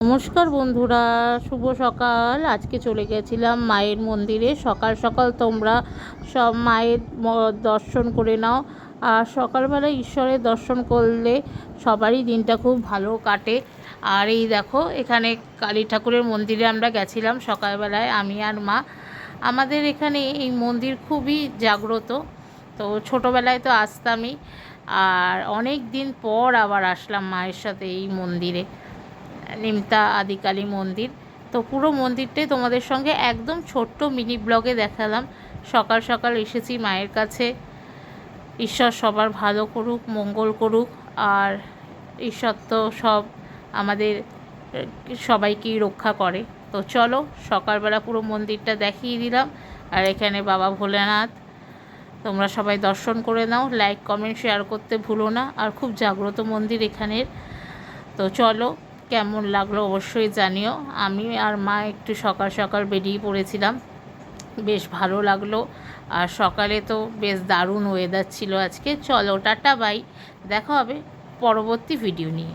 নমস্কার বন্ধুরা, শুভ সকাল। আজকে চলে গেছিলাম মায়ের মন্দিরে। সকাল সকাল তোমরা সব মায়ের দর্শন করে নাও। আর সকালবেলা ঈশ্বরের দর্শন করলে সবারই দিনটা খুব ভালো কাটে। আর এই দেখো, এখানে কালী ঠাকুরের মন্দিরে আমরা গেছিলাম সকালবেলায়, আমি আর মা। আমাদের এখানে এই মন্দির খুবই জাগ্রত। তো ছোটোবেলায় তো আসতামই, আর অনেক দিন পর আবার আসলাম মায়ের সাথে এই মন্দিরে, নিমতা আদিকালী মন্দির। তো পুরো মন্দিরটাই তোমাদের সঙ্গে একদম ছোট্ট মিনি ব্লগে দেখালাম। সকাল সকাল এসেছি মায়ের কাছে। ঈশ্বর সবার ভালো করুক, মঙ্গল করুক। আর ঈশ্বর তো সব আমাদের সবাইকেই রক্ষা করে। তো চলো, সকালবেলা পুরো মন্দিরটা দেখিয়ে দিলাম। আর এখানে বাবা ভোলেনাথ, তোমরা সবাই দর্শন করে নাও। লাইক, কমেন্ট, শেয়ার করতে ভুলো না। আর খুব জাগ্রত মন্দির এখানের। তো চলো, কেমন লাগলো অবশ্যই জানিও। আমি আর মা একটু সকাল সকাল বেরিয়ে পড়েছিলাম, বেশ ভালো লাগলো। আর সকালে তো বেশ দারুণ ওয়েদার ছিল আজকে। চলো, টাটা, বাই। দেখা হবে পরবর্তী ভিডিও নিয়ে।